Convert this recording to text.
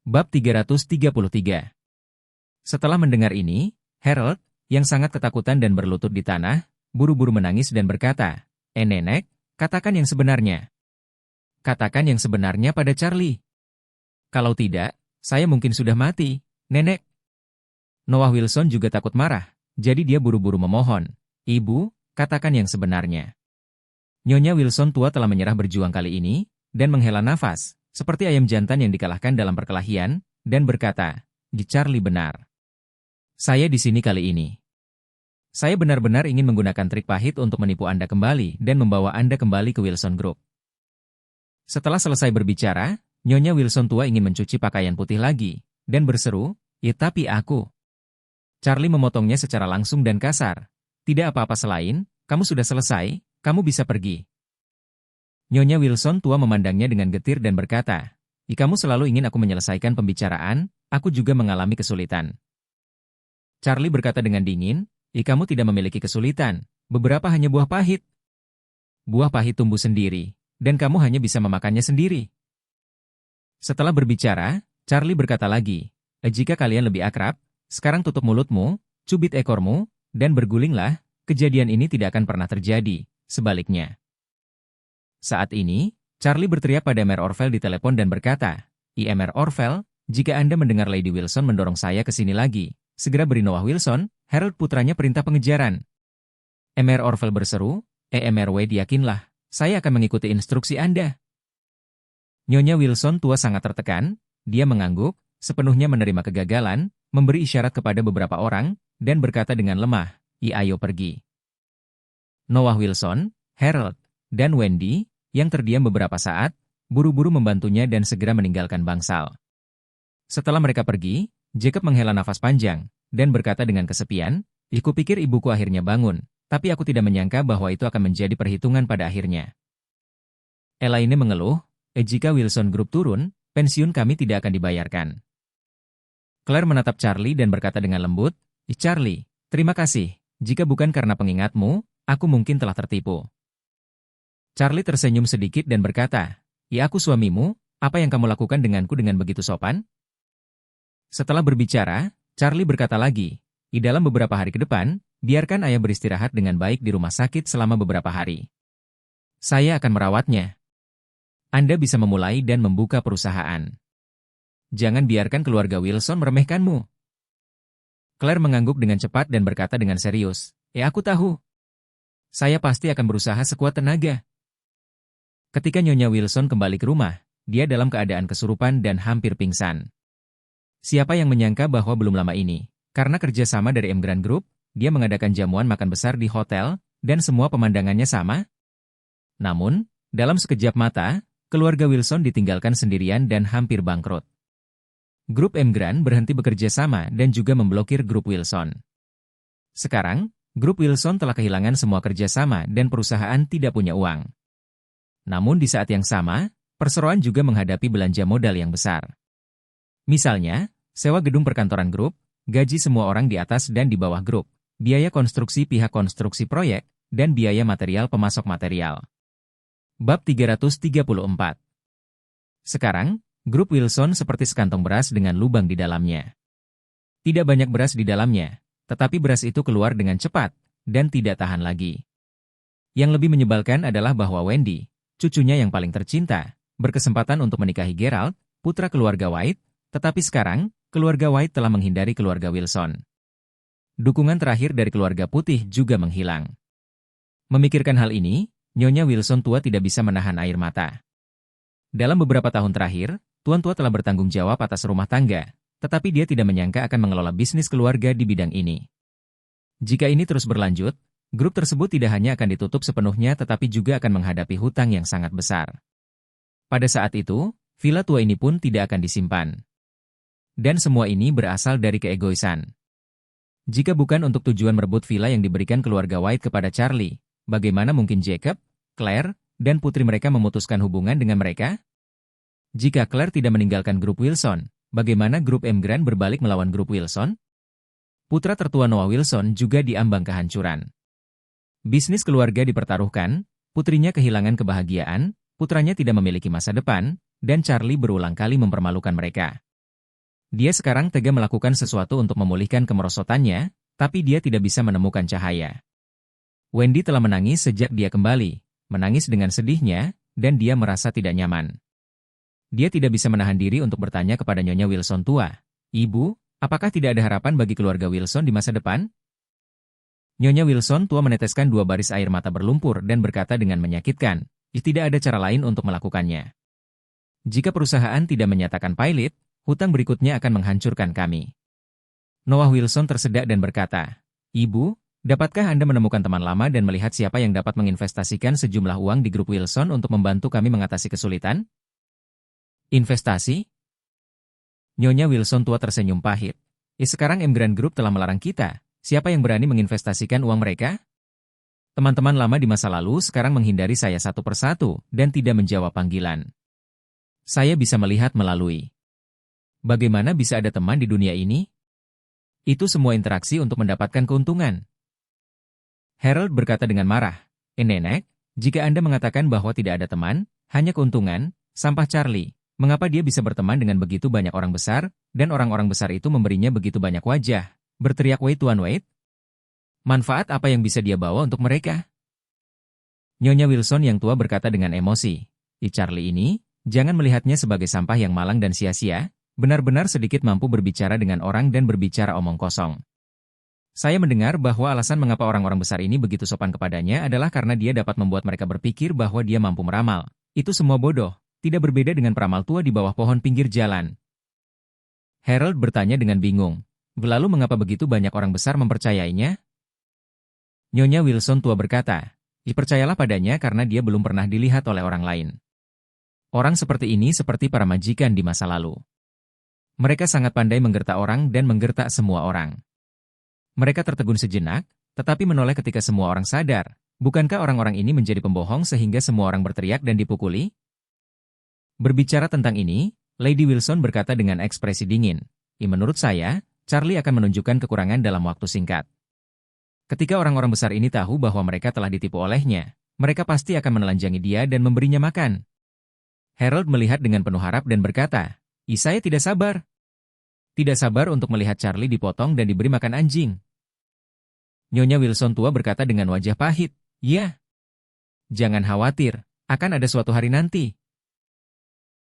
Bab 333. Setelah mendengar ini, Harold, yang sangat ketakutan dan berlutut di tanah, buru-buru menangis dan berkata, Nenek, katakan yang sebenarnya. Katakan yang sebenarnya pada Charlie. Kalau tidak, saya mungkin sudah mati, Nenek. Noah Wilson juga takut marah, jadi dia buru-buru memohon, Ibu, katakan yang sebenarnya. Nyonya Wilson tua telah menyerah berjuang kali ini, dan menghela nafas, seperti ayam jantan yang dikalahkan dalam perkelahian, dan berkata, Charlie benar. Saya di sini kali ini. Saya benar-benar ingin menggunakan trik pahit untuk menipu Anda kembali dan membawa Anda kembali ke Wilson Group. Setelah selesai berbicara, Nyonya Wilson tua ingin mencuci pakaian putih lagi, dan berseru, tapi aku. Charlie memotongnya secara langsung dan kasar. Tidak apa-apa selain, kamu sudah selesai, kamu bisa pergi. Nyonya Wilson tua memandangnya dengan getir dan berkata, kamu selalu ingin aku menyelesaikan pembicaraan, aku juga mengalami kesulitan. Charlie berkata dengan dingin, kamu tidak memiliki kesulitan, beberapa hanya buah pahit. Buah pahit tumbuh sendiri, dan kamu hanya bisa memakannya sendiri. Setelah berbicara, Charlie berkata lagi, jika kalian lebih akrab, sekarang tutup mulutmu, cubit ekormu, dan bergulinglah, kejadian ini tidak akan pernah terjadi, sebaliknya. Saat ini, Charlie berteriak pada Mr. Orville di telepon dan berkata, Mr. Orville, jika Anda mendengar Lady Wilson mendorong saya ke sini lagi, segera beri Noah Wilson, Harold putranya perintah pengejaran. Mr. Orville berseru, Mr. Wade yakinlah, saya akan mengikuti instruksi Anda. Nyonya Wilson tua sangat tertekan, dia mengangguk, sepenuhnya menerima kegagalan, memberi isyarat kepada beberapa orang, dan berkata dengan lemah, ayo pergi. Noah Wilson, Harold, dan Wendy, yang terdiam beberapa saat, buru-buru membantunya dan segera meninggalkan bangsal. Setelah mereka pergi, Jacob menghela nafas panjang, dan berkata dengan kesepian, kupikir ibuku akhirnya bangun, tapi aku tidak menyangka bahwa itu akan menjadi perhitungan pada akhirnya. Elaine mengeluh, jika Wilson Group turun, pensiun kami tidak akan dibayarkan. Claire menatap Charlie dan berkata dengan lembut, Charlie, terima kasih, jika bukan karena pengingatmu, aku mungkin telah tertipu. Charlie tersenyum sedikit dan berkata, aku suamimu, apa yang kamu lakukan denganku dengan begitu sopan? Setelah berbicara, Charlie berkata lagi, dalam beberapa hari ke depan, biarkan ayah beristirahat dengan baik di rumah sakit selama beberapa hari. Saya akan merawatnya. Anda bisa memulai dan membuka perusahaan. Jangan biarkan keluarga Wilson meremehkanmu. Claire mengangguk dengan cepat dan berkata dengan serius, aku tahu. Saya pasti akan berusaha sekuat tenaga. Ketika Nyonya Wilson kembali ke rumah, dia dalam keadaan kesurupan dan hampir pingsan. Siapa yang menyangka bahwa belum lama ini, karena kerjasama dari M Grand Group, dia mengadakan jamuan makan besar di hotel, dan semua pemandangannya sama? Namun, dalam sekejap mata, keluarga Wilson ditinggalkan sendirian dan hampir bangkrut. Grup M Grand berhenti bekerja sama dan juga memblokir grup Wilson. Sekarang, grup Wilson telah kehilangan semua kerjasama dan perusahaan tidak punya uang. Namun di saat yang sama, perseroan juga menghadapi belanja modal yang besar. Misalnya, sewa gedung perkantoran grup, gaji semua orang di atas dan di bawah grup, biaya konstruksi pihak konstruksi proyek, dan biaya material pemasok material. Bab 334. Sekarang, grup Wilson seperti sekantong beras dengan lubang di dalamnya. Tidak banyak beras di dalamnya, tetapi beras itu keluar dengan cepat, dan tidak tahan lagi. Yang lebih menyebalkan adalah bahwa Wendy, cucunya yang paling tercinta, berkesempatan untuk menikahi Gerald, putra keluarga White, tetapi sekarang, keluarga White telah menghindari keluarga Wilson. Dukungan terakhir dari keluarga putih juga menghilang. Memikirkan hal ini, Nyonya Wilson tua tidak bisa menahan air mata. Dalam beberapa tahun terakhir, Tuan tua telah bertanggung jawab atas rumah tangga, tetapi dia tidak menyangka akan mengelola bisnis keluarga di bidang ini. Jika ini terus berlanjut, grup tersebut tidak hanya akan ditutup sepenuhnya tetapi juga akan menghadapi hutang yang sangat besar. Pada saat itu, villa tua ini pun tidak akan disimpan. Dan semua ini berasal dari keegoisan. Jika bukan untuk tujuan merebut villa yang diberikan keluarga White kepada Charlie, bagaimana mungkin Jacob, Claire, dan putri mereka memutuskan hubungan dengan mereka? Jika Claire tidak meninggalkan grup Wilson, bagaimana grup M Grand berbalik melawan grup Wilson? Putra tertua Noah Wilson juga diambang kehancuran. Bisnis keluarga dipertaruhkan, putrinya kehilangan kebahagiaan, putranya tidak memiliki masa depan, dan Charlie berulang kali mempermalukan mereka. Dia sekarang tega melakukan sesuatu untuk memulihkan kemerosotannya, tapi dia tidak bisa menemukan cahaya. Wendy telah menangis sejak dia kembali, menangis dengan sedihnya, dan dia merasa tidak nyaman. Dia tidak bisa menahan diri untuk bertanya kepada Nyonya Wilson tua, "Ibu, apakah tidak ada harapan bagi keluarga Wilson di masa depan?" Nyonya Wilson tua meneteskan 2 baris air mata berlumpur dan berkata dengan menyakitkan, "Tidak ada cara lain untuk melakukannya. Jika perusahaan tidak menyatakan pilot, hutang berikutnya akan menghancurkan kami." Noah Wilson tersedak dan berkata, "Ibu, dapatkah Anda menemukan teman lama dan melihat siapa yang dapat menginvestasikan sejumlah uang di grup Wilson untuk membantu kami mengatasi kesulitan?" "Investasi?" Nyonya Wilson tua tersenyum pahit. Sekarang Emgrand Group telah melarang kita. Siapa yang berani menginvestasikan uang mereka?" Teman-teman lama di masa lalu sekarang menghindari saya satu persatu dan tidak menjawab panggilan. Saya bisa melihat melalui. Bagaimana bisa ada teman di dunia ini? Itu semua interaksi untuk mendapatkan keuntungan. Harold berkata dengan marah, "Nenek, jika Anda mengatakan bahwa tidak ada teman, hanya keuntungan, sampah Charlie, mengapa dia bisa berteman dengan begitu banyak orang besar, dan orang-orang besar itu memberinya begitu banyak wajah?" Berteriak Wei Tuan Wade. "Manfaat apa yang bisa dia bawa untuk mereka?" Nyonya Wilson yang tua berkata dengan emosi, Charlie ini, jangan melihatnya sebagai sampah yang malang dan sia-sia, benar-benar sedikit mampu berbicara dengan orang dan berbicara omong kosong. Saya mendengar bahwa alasan mengapa orang-orang besar ini begitu sopan kepadanya adalah karena dia dapat membuat mereka berpikir bahwa dia mampu meramal. Itu semua bodoh, tidak berbeda dengan peramal tua di bawah pohon pinggir jalan. Harold bertanya dengan bingung. Lalu mengapa begitu banyak orang besar mempercayainya? Nyonya Wilson tua berkata, "Percayalah padanya karena dia belum pernah dilihat oleh orang lain. Orang seperti ini seperti para majikan di masa lalu. Mereka sangat pandai menggertak orang dan menggertak semua orang. Mereka tertegun sejenak, tetapi menoleh ketika semua orang sadar. Bukankah orang-orang ini menjadi pembohong sehingga semua orang berteriak dan dipukuli?" Berbicara tentang ini, Lady Wilson berkata dengan ekspresi dingin, "Menurut saya, Charlie akan menunjukkan kekurangan dalam waktu singkat. Ketika orang-orang besar ini tahu bahwa mereka telah ditipu olehnya, mereka pasti akan menelanjangi dia dan memberinya makan." Harold melihat dengan penuh harap dan berkata, Saya tidak sabar. Tidak sabar untuk melihat Charlie dipotong dan diberi makan anjing." Nyonya Wilson tua berkata dengan wajah pahit, "Ya. Jangan khawatir, akan ada suatu hari nanti,